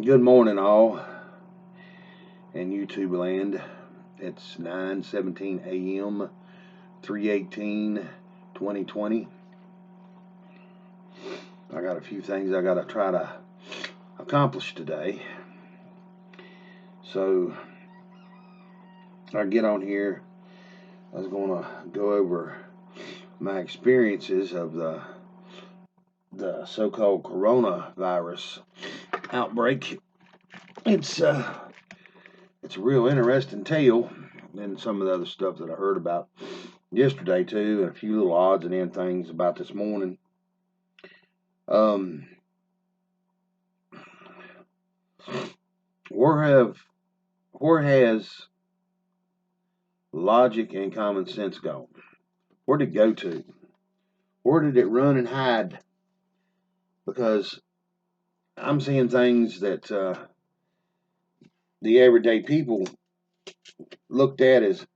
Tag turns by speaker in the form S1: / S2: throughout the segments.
S1: Good morning, all in YouTube land. It's 9:17 a.m., 3/18/2020. I got a few things I got to try to accomplish today. So I get on here. I was going to go over my experiences of the so-called coronavirus outbreak. It's a real interesting tale, and some of the other stuff that I heard about yesterday too, and a few little odds and end things about this morning. Where has logic and common sense gone? Where did it go to? Where did it run and hide? Because I'm seeing things that the everyday people looked at as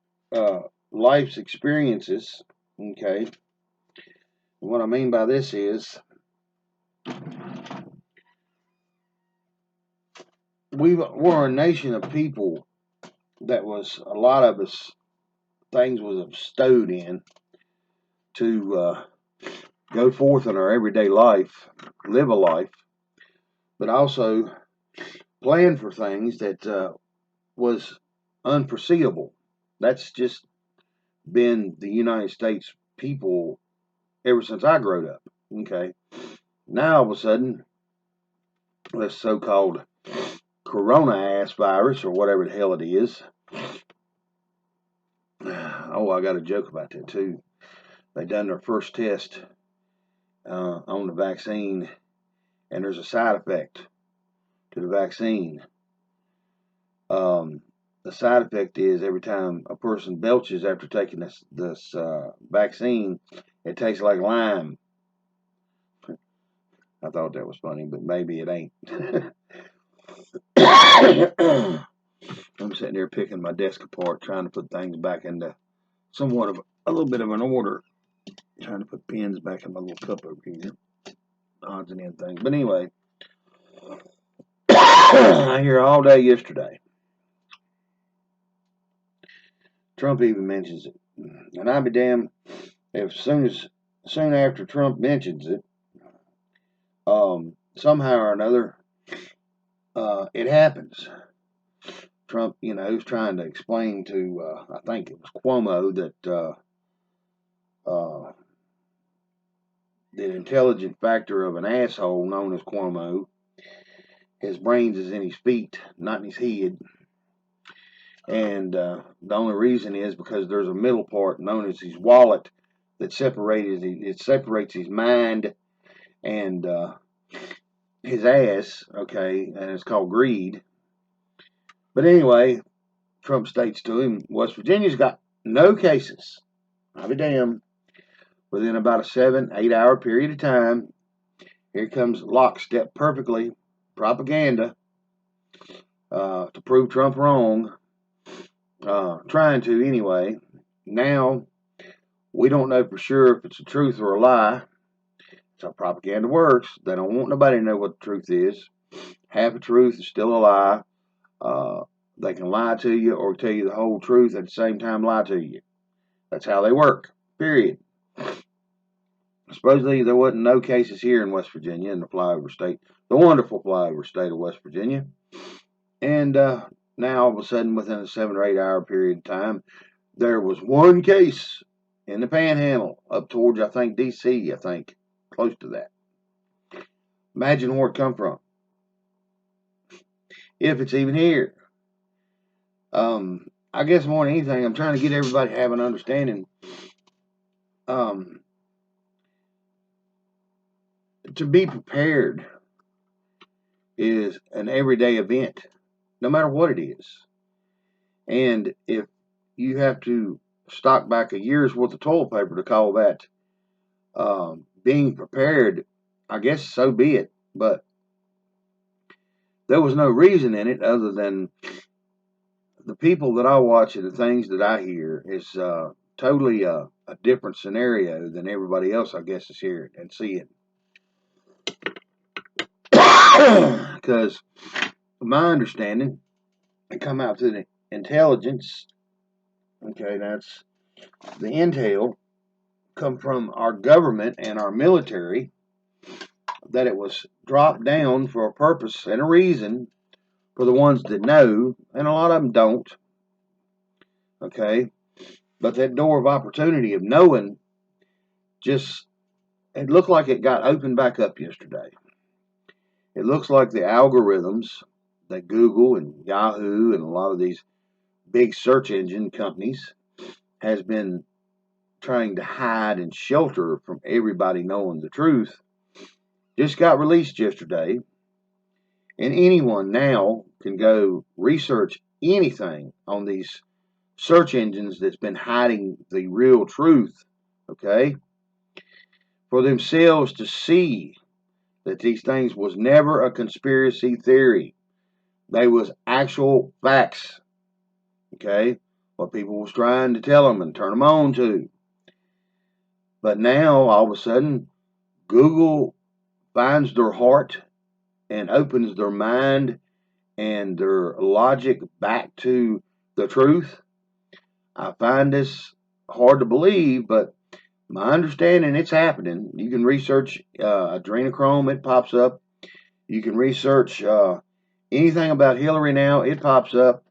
S1: life's experiences. Okay, and what I mean by this is we're a nation of people that was a lot of us things was bestowed in to go forth in our everyday life, live a life, but also plan for things that was unforeseeable. That's just been the United States people ever since I growed up. Okay, now all of a sudden, this so-called corona ass virus or whatever the hell it is. Oh, I got a joke about that too. They done their first test on the vaccine, and there's a side effect to the vaccine. The side effect is every time a person belches after taking this vaccine, it tastes like lime. I thought that was funny, but maybe it ain't. I'm sitting there picking my desk apart, trying to put things back into somewhat of a little bit of an order. Trying to put pins back in my little cup over here. Odds and end things. But anyway, I hear all day yesterday. Trump even mentions it. And I'd be damned if soon after Trump mentions it, somehow or another, it happens. Trump, is trying to explain to, I think it was Cuomo, that the intelligent factor of an asshole known as Cuomo, his brains is in his feet, not in his head. And the only reason is because there's a middle part known as his wallet that separates his mind and his ass, okay, and it's called greed. But anyway, Trump states to him, West Virginia's got no cases. I'll be damned. Within about a 7-8 hour period of time, here comes lockstep perfectly propaganda to prove Trump wrong. Trying to anyway. Now, we don't know for sure if it's a truth or a lie. That's how propaganda works. They don't want nobody to know what the truth is. Half a truth is still a lie. They can lie to you or tell you the whole truth at the same time lie to you. That's how they work. Period. Supposedly there wasn't no cases here in West Virginia, in the flyover state, the wonderful flyover state of West Virginia. And now all of a sudden, within a 7 or 8 hour period of time, there was one case in the Panhandle up towards, I think, D.C., close to that. Imagine where it come from. If it's even here. I guess more than anything, I'm trying to get everybody to have an understanding. To be prepared is an everyday event, no matter what it is. And if you have to stock back a year's worth of toilet paper to call that being prepared, I guess so be it. But there was no reason in it other than the people that I watch and the things that I hear is totally a different scenario than everybody else, I guess, is hearing and seeing. Because my understanding, it come out through the intelligence. Okay, that's the intel come from our government and our military, that it was dropped down for a purpose and a reason for the ones that know, and a lot of them don't. Okay, but that door of opportunity of knowing just, it looked like it got opened back up yesterday. It looks like the algorithms that Google and Yahoo and a lot of these big search engine companies has been trying to hide and shelter from everybody knowing the truth just got released yesterday. And anyone now can go research anything on these search engines that's been hiding the real truth, okay, for themselves to see that these things was never a conspiracy theory. They was actual facts, okay, what people was trying to tell them and turn them on to. But now, all of a sudden, Google finds their heart and opens their mind and their logic back to the truth. I find this hard to believe, but my understanding, it's happening. You can research adrenochrome, it pops up. You can research anything about Hillary now, it pops up.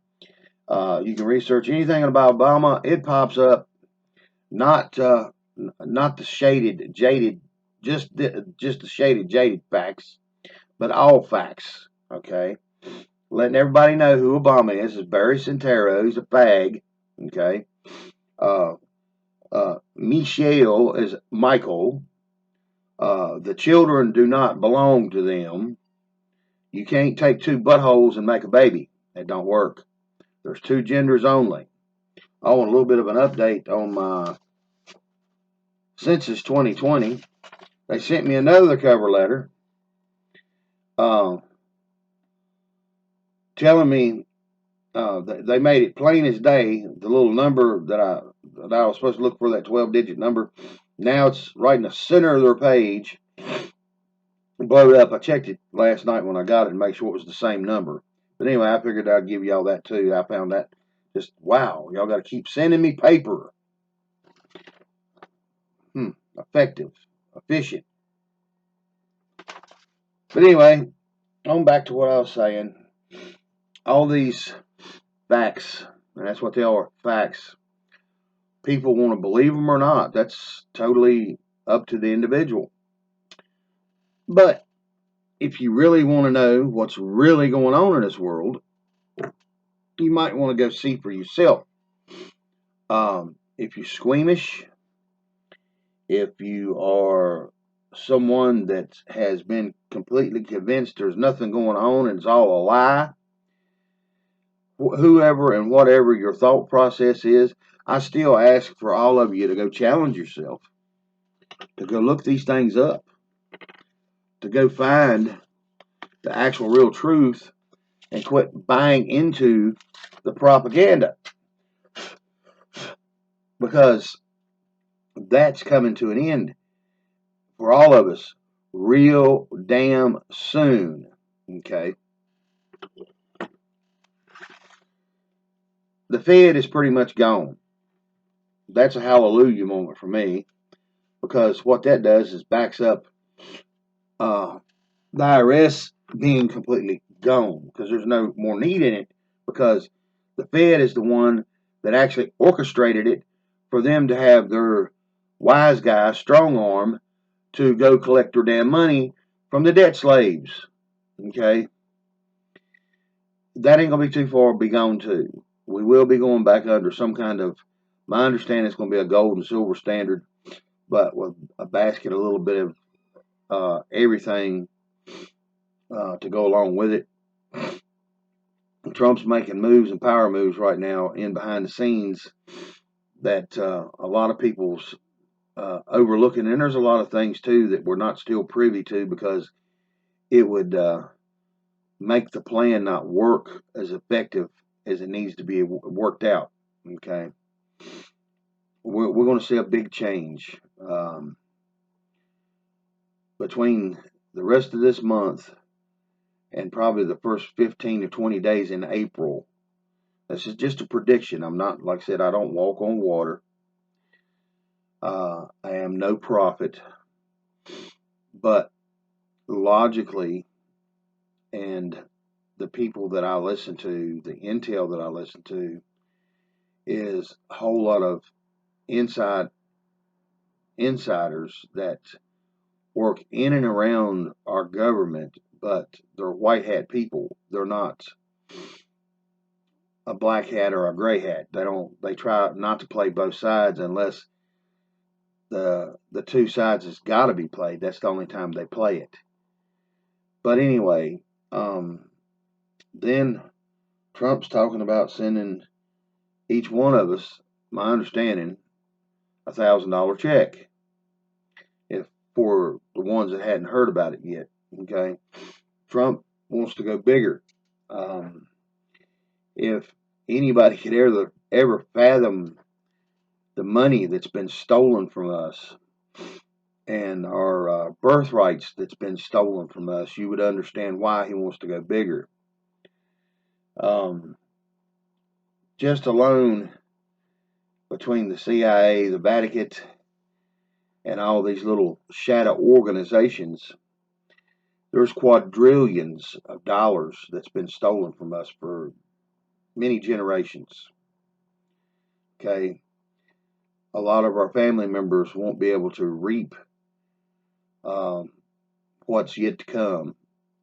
S1: You can research anything about Obama, it pops up. Not not the shaded, jaded, just the shaded, jaded facts, but all facts. Okay, letting everybody know who Obama is Barry Santero. He's a fag. Okay, uh, Michelle is Michael. The children do not belong to them. You can't take two buttholes and make a baby. It don't work. There's two genders only. I want a little bit of an update on my Census 2020. They sent me another cover letter uh, telling me they made it plain as day. The little number that I was supposed to look for, that 12-digit number, now it's right in the center of their page. Blowed up. I checked it last night when I got it to make sure it was the same number. But anyway, I figured I'd give y'all that too. I found that just wow. Y'all got to keep sending me paper. Effective, efficient. But anyway, on back to what I was saying. All these facts, and that's what they are, facts. People want to believe them or not. That's totally up to the individual. But if you really want to know what's really going on in this world, you might want to go see for yourself. If you're squeamish, if you are someone that has been completely convinced there's nothing going on and it's all a lie, whoever and whatever your thought process is, I still ask for all of you to go challenge yourself, to go look these things up, to go find the actual real truth and quit buying into the propaganda, because that's coming to an end for all of us real damn soon. Okay. The Fed is pretty much gone. That's a hallelujah moment for me, because what that does is backs up uh, the IRS being completely gone, because there's no more need in it, because the Fed is the one that actually orchestrated it for them to have their wise guy strong arm to go collect their damn money from the debt slaves. Okay, that ain't gonna be too far to be gone too. We will be going back under some kind of. My understanding is going to be a gold and silver standard, but with a basket, a little bit of everything to go along with it. Trump's making moves and power moves right now in behind the scenes that a lot of people's overlooking, and there's a lot of things too that we're not still privy to, because it would make the plan not work as effective as it needs to be worked out. Okay, we're going to see a big change between the rest of this month and probably the first 15 to 20 days in April. This is just a prediction. I'm not, like I said, I don't walk on water. I am no prophet, but logically, and the people that I listen to, the intel that I listen to, is a whole lot of insiders that work in and around our government, but they're white hat people. They're not a black hat or a gray hat. They try not to play both sides unless the two sides has got to be played. That's the only time they play it. But anyway, then Trump's talking about sending each one of us, my understanding, $1,000 check, if for the ones that hadn't heard about it yet. Okay, Trump wants to go bigger. If anybody could ever fathom the money that's been stolen from us and our birthrights that's been stolen from us, you would understand why he wants to go bigger. Just alone between the CIA, the Vatican, and all these little shadow organizations, there's quadrillions of dollars that's been stolen from us for many generations. Okay, a lot of our family members won't be able to reap what's yet to come.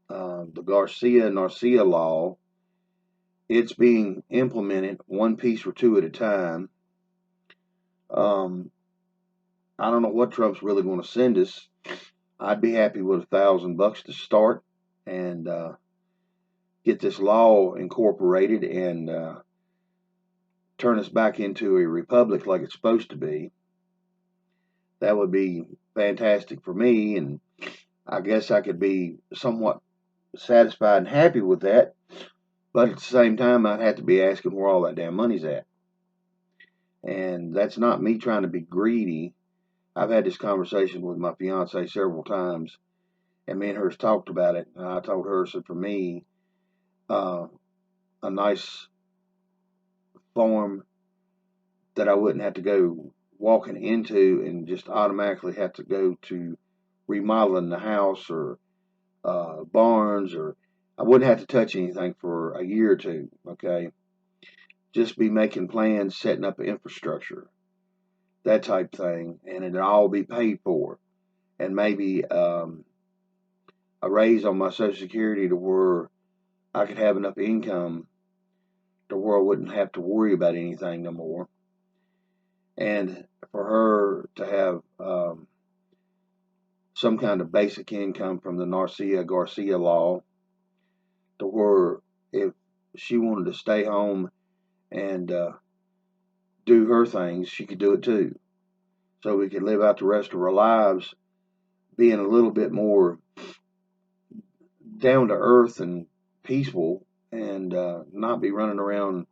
S1: The Garcia-Narcia law, it's being implemented one piece or two at a time. I don't know what Trump's really going to send us. I'd be happy with $1,000 to start and get this law incorporated and turn us back into a republic like it's supposed to be. That would be fantastic for me, and I guess I could be somewhat satisfied and happy with that. But at the same time, I'd have to be asking where all that damn money's at. And that's not me trying to be greedy. I've had this conversation with my fiance several times, and me and her talked about it. And I told her, so for me, a nice farm that I wouldn't have to go walking into and just automatically have to go to remodeling the house or barns, or I wouldn't have to touch anything for a year or two. Okay, just be making plans, setting up infrastructure, that type thing, and it'd all be paid for, and maybe a raise on my Social Security to where I could have enough income to where I wouldn't have to worry about anything no more. And for her to have some kind of basic income from the Garcia law, to where if she wanted to stay home and do her things, she could do it too. So we could live out the rest of our lives being a little bit more down to earth and peaceful, and not be running around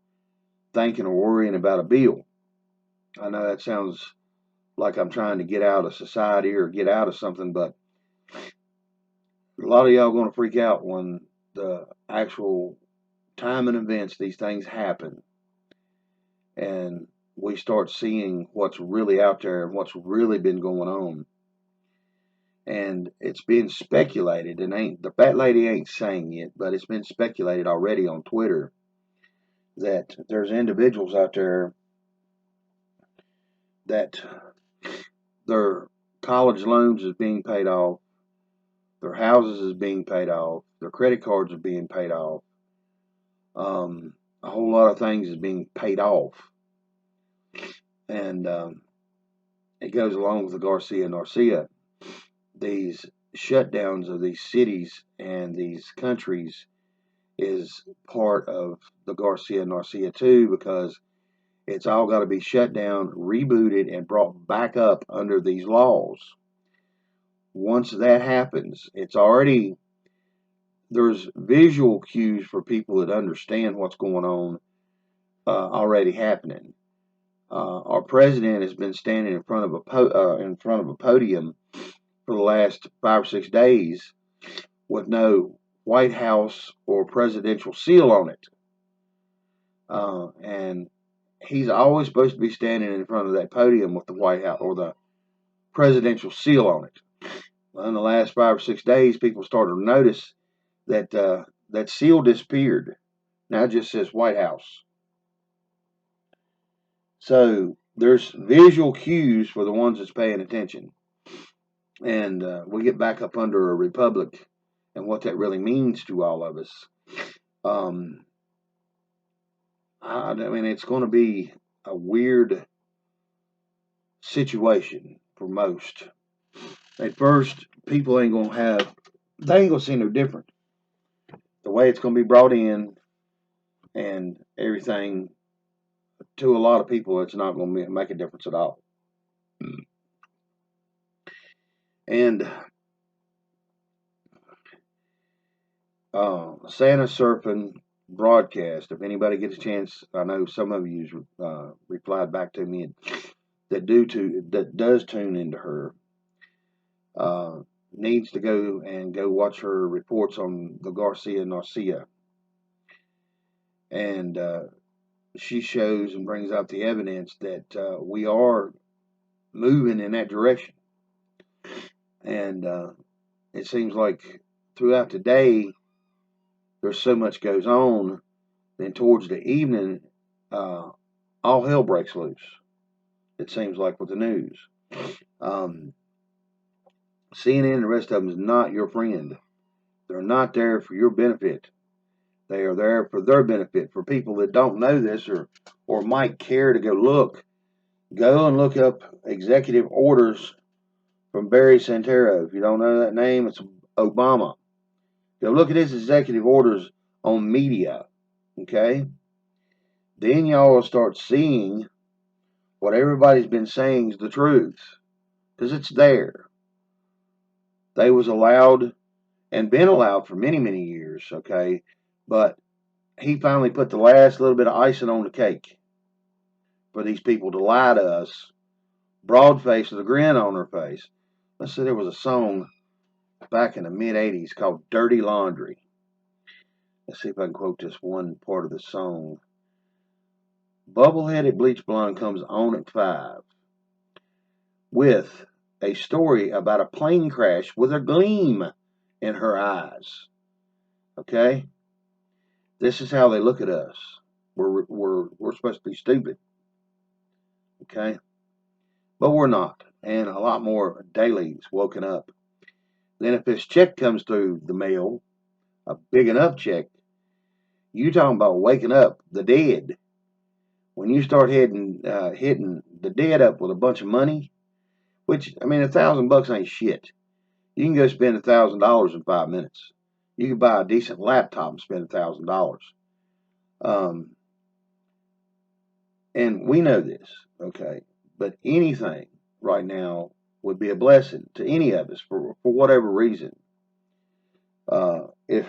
S1: thinking or worrying about a bill. I know that sounds like I'm trying to get out of society or get out of something, but a lot of y'all are going to freak out when the actual time and events these things happen, and we start seeing what's really out there and what's really been going on. And it's being speculated, and the fat lady ain't saying it, but it's been speculated already on Twitter that there's individuals out there that their college loans is being paid off, their houses is being paid off, their credit cards are being paid off, a whole lot of things is being paid off, and it goes along with the Garcia-Narcia. These shutdowns of these cities and these countries is part of the Garcia-Narcia too, because it's all got to be shut down, rebooted, and brought back up under these laws. Once that happens, there's visual cues for people that understand what's going on already happening. Our president has been standing in front of a podium for the last 5 or 6 days with no White House or presidential seal on it. And he's always supposed to be standing in front of that podium with the White House or the presidential seal on it. In the last 5 or 6 days, people started to notice that that seal disappeared. Now it just says White House. So there's visual cues for the ones that's paying attention. And we get back up under a republic and what that really means to all of us. I mean, it's going to be a weird situation for most. At first, people ain't going to they ain't going to see no different. The way it's going to be brought in and everything, to a lot of people, it's not going to make a difference at all. And Census Serpent broadcast, if anybody gets a chance, I know some of you replied back to me that does tune into her, needs to go watch her reports on the Garcia. And she shows and brings out the evidence that we are moving in that direction. And it seems like throughout the day, there's so much goes on, then towards the evening, all hell breaks loose. It seems like with the news. CNN and the rest of them is not your friend. They're not there for your benefit. They are there for their benefit. For people that don't know this or might care to go and look up executive orders from Barry Santero. If you don't know that name, it's Obama. Go look at his executive orders on media, okay? Then y'all will start seeing what everybody's been saying is the truth, because it's there. They was allowed and been allowed for many, many years, okay? But he finally put the last little bit of icing on the cake for these people to lie to us, broad face with a grin on their face. Let's say there was a song back in the mid-'80s called Dirty Laundry. Let's see if I can quote this one part of the song. Bubble-headed Bleach Blonde comes on at 5 with a story about a plane crash with a gleam in her eyes. Okay? This is how they look at us. We're supposed to be stupid. Okay? But we're not. And a lot more dailies woken up. Then if this check comes through the mail, a big enough check, you talking about waking up the dead. When you start hitting the dead up with a bunch of money, which, I mean, $1,000 ain't shit. You can go spend $1,000 in 5 minutes. You can buy a decent laptop and spend $1,000. And we know this, okay? But anything right now would be a blessing to any of us for whatever reason. If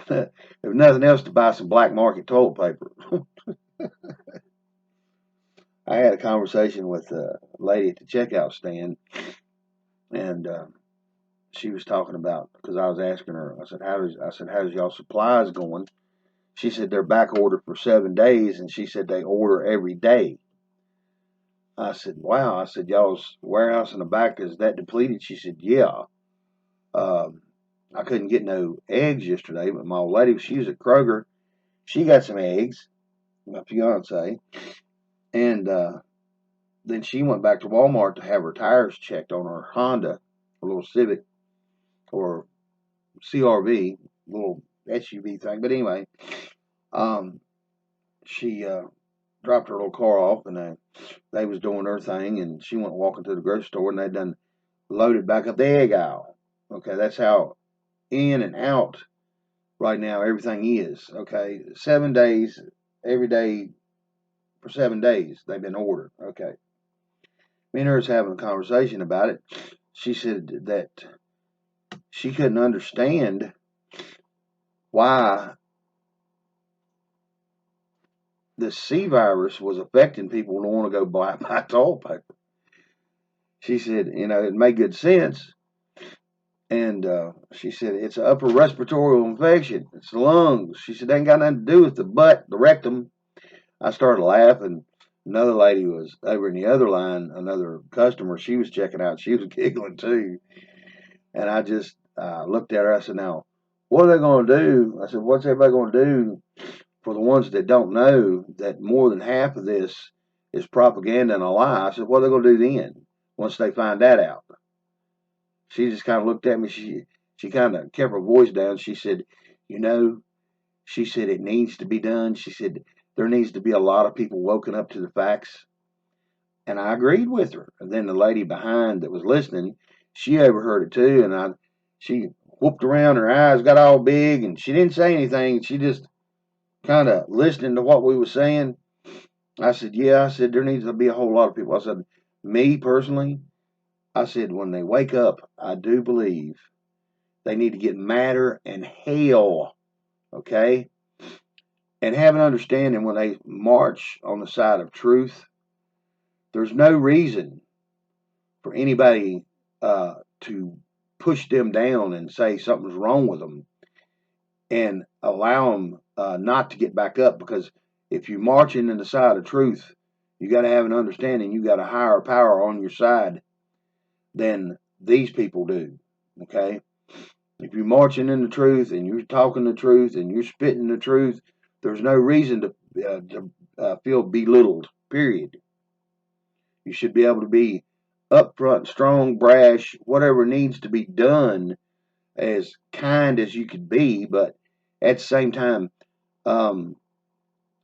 S1: nothing else, to buy some black market toilet paper. I had a conversation with a lady at the checkout stand, and she was talking about, because I was asking her, I said, how's y'all supplies going? She said they're back ordered for 7 days, and she said they order every day. I said, wow. I said, y'all's warehouse in the back, is that depleted? She said, yeah. I couldn't get no eggs yesterday, but my old lady, she was at Kroger. She got some eggs, my fiance, and then she went back to Walmart to have her tires checked on her Honda, a little Civic, or CRV, little SUV thing. But anyway, she dropped her little car off, and they was doing their thing, and she went walking to the grocery store, and they done loaded back up the egg aisle. Okay, that's how in and out right now everything is. Okay, 7 days, every day for 7 days they've been ordered. Okay, me and her was having a conversation about it. She said that she couldn't understand why the C virus was affecting people who want to go buy toilet paper. She said, it made good sense And she said, it's an upper respiratory infection. It's the lungs. She said, they ain't got nothing to do with the butt, the rectum. I started laughing. Another lady was over in the other line, another customer. She was checking out. She was giggling too. And I just looked at her. I said, now, what are they going to do? I said, what's everybody going to do for the ones that don't know that more than half of this is propaganda and a lie? I said, what are they going to do then once they find that out? She just kind of looked at me. She kind of kept her voice down. She said, you know, she said, it needs to be done. She said, there needs to be a lot of people woken up to the facts. And I agreed with her. And then the lady behind that was listening, she overheard it too. And she whooped around, her eyes got all big, and she didn't say anything. She just kind of listening to what we were saying. I said, yeah, I said, there needs to be a whole lot of people. I said, me personally, I said, when they wake up, I do believe they need to get madder and hell, okay? And have an understanding when they march on the side of truth, there's no reason for anybody to push them down and say something's wrong with them and allow them not to get back up. Because if you're marching in the side of truth, you got to have an understanding you got a higher power on your side than these people do, okay? If you're marching in the truth and you're talking the truth and you're spitting the truth, there's no reason to feel belittled, period. You should be able to be upfront, strong, brash, whatever needs to be done, as kind as you could be. But at the same time, um,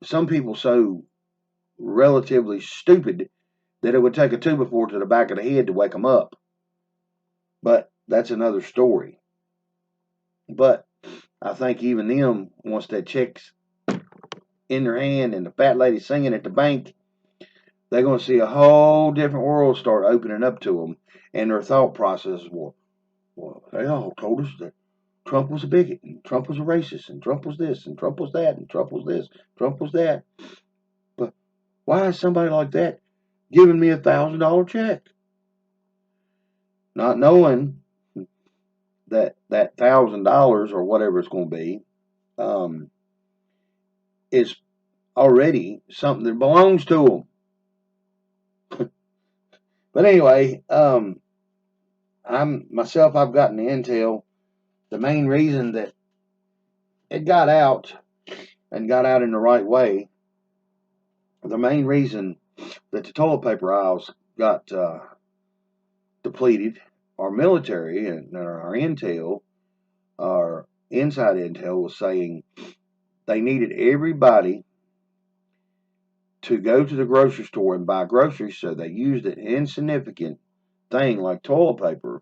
S1: some people so relatively stupid that it would take a 2x4 to the back of the head to wake them up. But that's another story. But I think even them, once that check's in their hand and the fat lady singing at the bank, they're going to see a whole different world start opening up to them. And their thought process will, well, they all told us that Trump was a bigot, and Trump was a racist, and Trump was this, and Trump was that, and Trump was this, Trump was that. But why is somebody like that giving me $1,000 check? Not knowing that $1,000 or whatever it's going to be um, is already something that belongs to them. But anyway, I've gotten the intel. The main reason that it got out and got out in the right way, the main reason that the toilet paper aisles got depleted, our military and our intel, our inside intel was saying they needed everybody to go to the grocery store and buy groceries, so they used an insignificant thing like toilet paper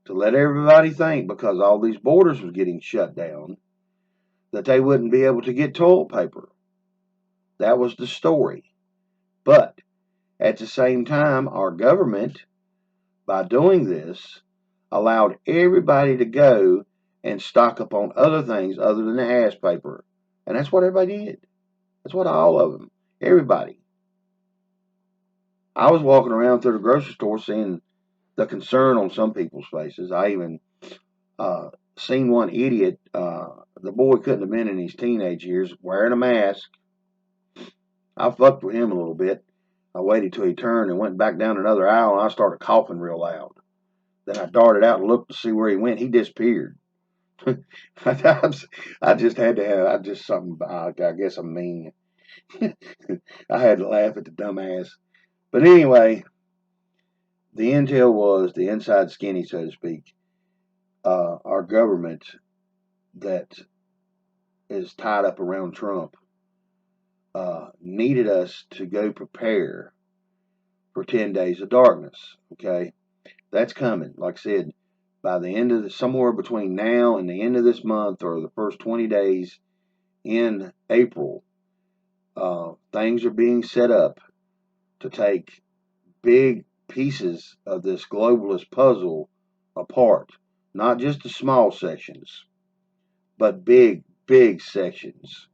S1: to let everybody think, because all these borders was getting shut down, that they wouldn't be able to get toilet paper. That was the story. But at the same time, our government, by doing this, allowed everybody to go and stock up on other things other than the ass paper. And that's what everybody did. That's what all of them. Everybody. I was walking around through the grocery store seeing the concern on some people's faces. I even seen one idiot. The boy couldn't have been in his teenage years, wearing a mask. I fucked with him a little bit. I waited till he turned and went back down another aisle, and I started coughing real loud. Then I darted out and looked to see where he went. He disappeared. I just had to have. I just something. I guess I'm mean. I had to laugh at the dumbass. But anyway, the intel was the inside skinny, so to speak. Our government that is tied up around Trump needed us to go prepare for 10 days of darkness. Okay, that's coming. Like I said, by the end of somewhere between now and the end of this month, or the first 20 days in April, things are being set up to take big pieces of this globalist puzzle apart. Not just the small sections, but big sections.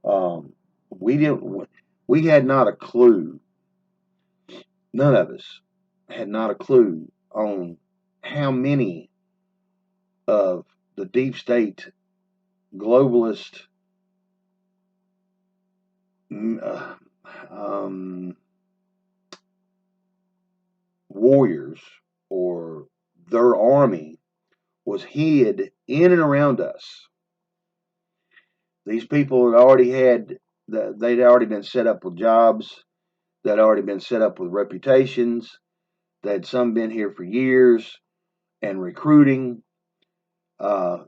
S1: Um, we didn't. We had not a clue. None of us had not a clue on how many of the deep state globalist um, warriors, or their army, was hid in and around us. These people had already they'd already been set up with jobs, they'd already been set up with reputations, they'd some been here for years and recruiting.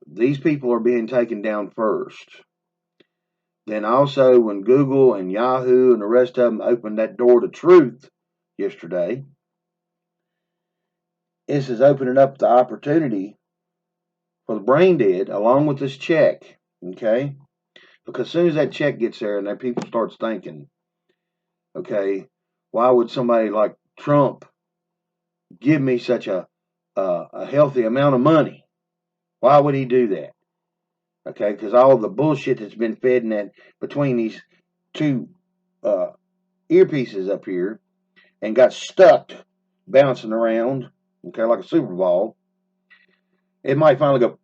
S1: These people are being taken down first. Then also, when Google and Yahoo and the rest of them opened that door to truth yesterday, this is opening up the opportunity for the brain dead, along with this check. Okay, because as soon as that check gets there, and then people starts thinking, okay, why would somebody like Trump give me such a healthy amount of money? Why would he do that? Okay, because all the bullshit that's been fed in that between these two uh, earpieces up here and got stuck bouncing around, okay, like a Super Ball, it might finally go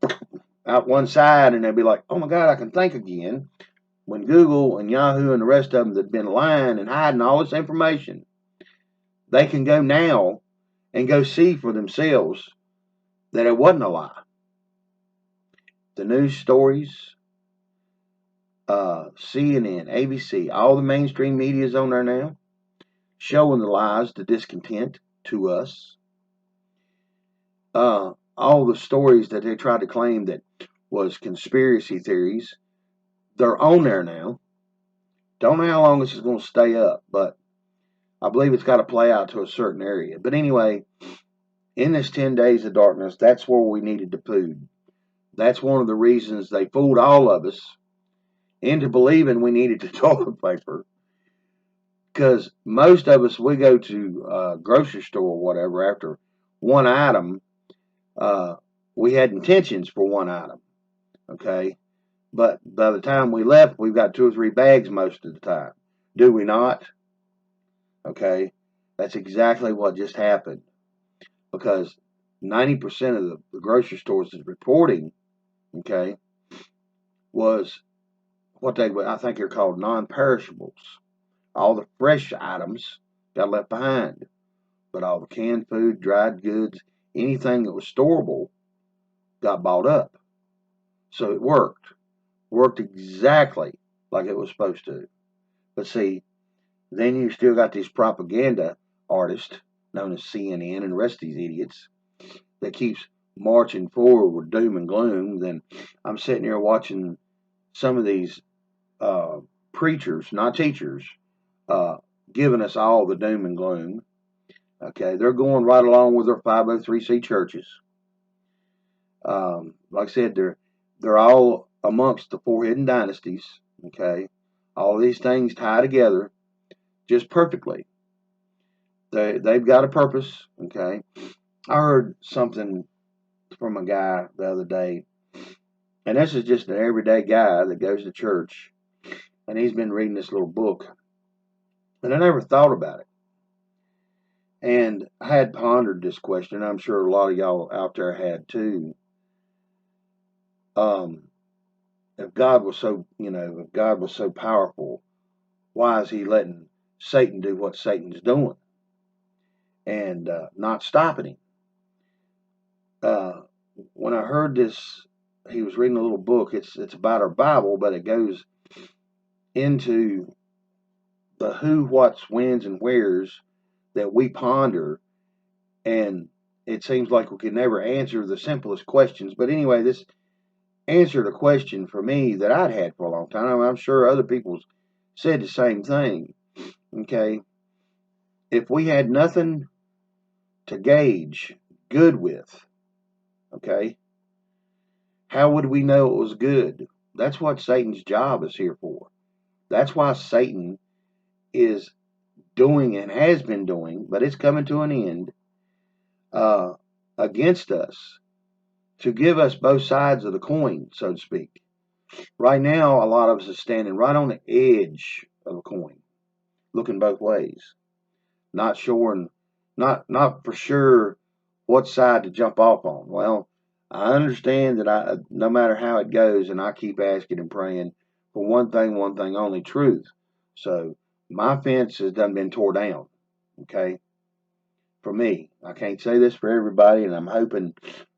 S1: out one side and they'll be like, oh my God, I can think again. When Google and Yahoo and the rest of them that have been lying and hiding all this information, they can go now and go see for themselves that it wasn't a lie. The news stories, CNN, ABC, all the mainstream media is on there now, showing the lies, the discontent to us. All the stories that they tried to claim that was conspiracy theories, they're on there now. Don't know how long this is going to stay up, but I believe it's got to play out to a certain area. But anyway, in this 10 days of darkness, that's where we needed the food. That's one of the reasons they fooled all of us into believing we needed the toilet paper. Because most of us, we go to a grocery store or whatever after one item, uh, we had intentions for one item, okay? But by the time we left, we've got 2 or 3 bags most of the time. Do we not? Okay? That's exactly what just happened. Because 90% of the grocery stores is reporting, okay, was what I think they're called non-perishables. All the fresh items got left behind, but all the canned food, dried goods, anything that was storable got bought up. So it worked exactly like it was supposed to. But see, then you still got these propaganda artists known as CNN and the rest of these idiots that keeps marching forward with doom and gloom. Then I'm sitting here watching some of these preachers, not teachers, uh, giving us all the doom and gloom. Okay, they're going right along with their 503c churches. Like I said, they're all amongst the 4 hidden dynasties. Okay, all these things tie together just perfectly. They've got a purpose. Okay, I heard something from a guy the other day, and this is just an everyday guy that goes to church, and he's been reading this little book, and I never thought about it. And I had pondered this question. I'm sure a lot of y'all out there had too. Um, if God was so, if God was so powerful, why is He letting Satan do what Satan's doing and not stopping him? Uh, when I heard this, he was reading a little book. It's about our Bible, but it goes into the who, what's, whens, and wheres that we ponder, and it seems like we can never answer the simplest questions. But anyway, this answered a question for me that I'd had for a long time. I'm sure other people said the same thing. Okay, if we had nothing to gauge good with, okay, how would we know it was good? That's what Satan's job is here for. That's why Satan is doing and has been doing, but it's coming to an end, uh, against us, to give us both sides of the coin, so to speak. Right now, a lot of us are standing right on the edge of a coin, looking both ways, not for sure what side to jump off on. Well, I understand that no matter how it goes, and I keep asking and praying for one thing only, truth. So my fence has done been tore down. Okay, for me, I can't say this for everybody, and I'm hoping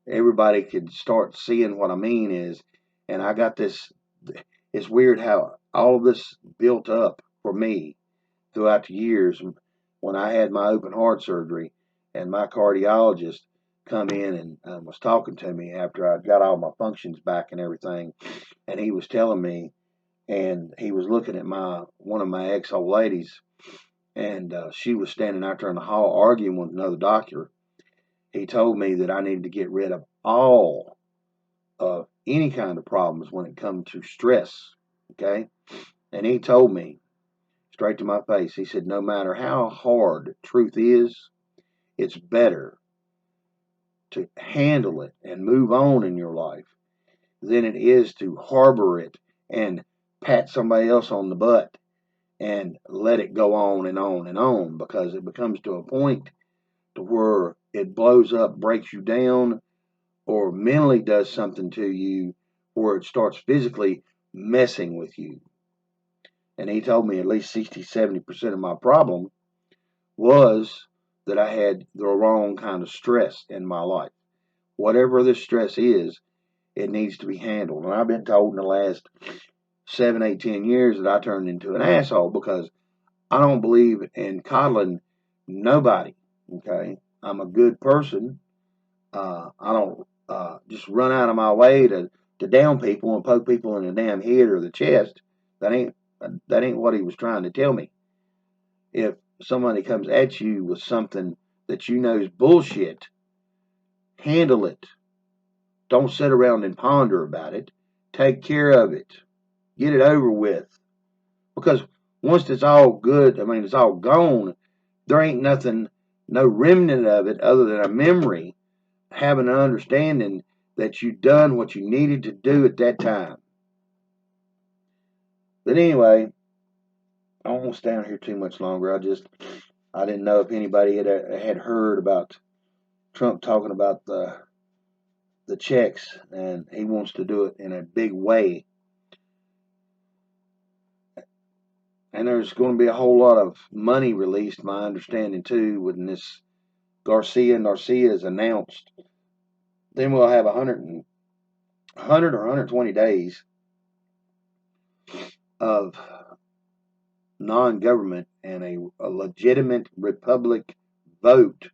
S1: everybody can start seeing what I mean is. And I got this. It's weird how all of this built up for me throughout the years when I had my open heart surgery, and my cardiologist come in and was talking to me after I got all my functions back and everything, and he was telling me, and he was looking at one of my ex-old ladies, and she was standing out there in the hall arguing with another doctor. He told me that I needed to get rid of all of any kind of problems when it comes to stress. Okay, and he told me straight to my face. He said, no matter how hard truth is, it's better to handle it and move on in your life than it is to harbor it and pat somebody else on the butt and let it go on and on and on, because it becomes to a point to where it blows up, breaks you down, or mentally does something to you where it starts physically messing with you. And he told me at least 60-70% of my problem was that I had the wrong kind of stress in my life. Whatever this stress is, it needs to be handled. And I've been told in the last 7, 8, 10 years that I turned into an asshole because I don't believe in coddling nobody. Okay, I'm a good person. I don't just run out of my way to down people and poke people in the damn head or the chest. That ain't what he was trying to tell me. If somebody comes at you with something that you know is bullshit, handle it. Don't sit around and ponder about it. Take care of it. Get it over with. Because once it's all good, I mean, it's all gone, there ain't nothing, no remnant of it other than a memory, having an understanding that you done what you needed to do at that time. But anyway, I won't stay on here too much longer. I didn't know if anybody had heard about Trump talking about the checks, and he wants to do it in a big way. And there's going to be a whole lot of money released, my understanding too, when this Garcia is announced. Then we'll have 100 or 120 days of non-government and a legitimate republic vote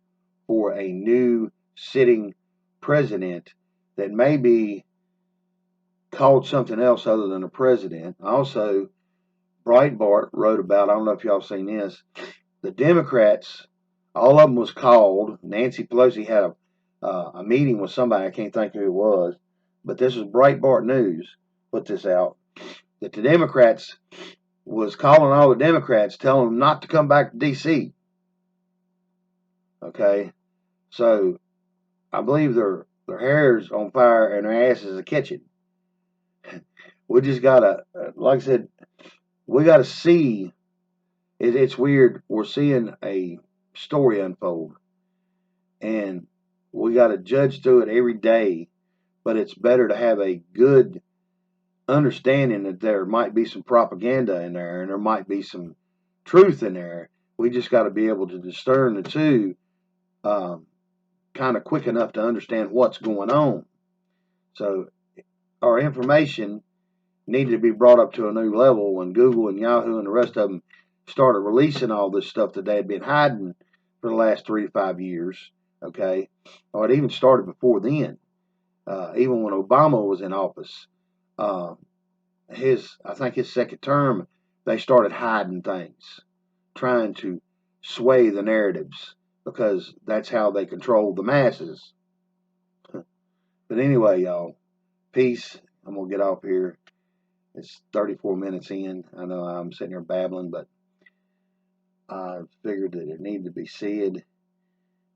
S1: for a new sitting president that may be called something else other than a president. Also, Breitbart wrote about, I don't know if y'all seen this, the Democrats, all of them was called. Nancy Pelosi had a meeting with somebody, I can't think who it was, but this was Breitbart News, put this out, that the Democrats was calling all the Democrats, telling them not to come back to D.C. Okay, so I believe their hair's on fire and their asses are catching. We just gotta, like I said, we gotta see. It's weird. We're seeing a story unfold, and we gotta judge through it every day. But it's better to have a good understanding that there might be some propaganda in there and there might be some truth in there. We just got to be able to discern the two kind of quick enough to understand what's going on. So our information needed to be brought up to a new level when Google and Yahoo and the rest of them started releasing all this stuff that they had been hiding for the last 3 to 5 years. Okay, or it even started before then. Even when Obama was in office, uh, I think his second term, they started hiding things, trying to sway the narratives because that's how they control the masses. But anyway, y'all, peace. I'm gonna get off here. It's 34 minutes in. I know I'm sitting here babbling, but I figured that it needed to be said,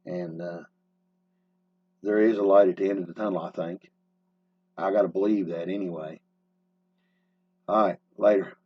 S1: and there is a light at the end of the tunnel. I think I got to believe that anyway. All right, later.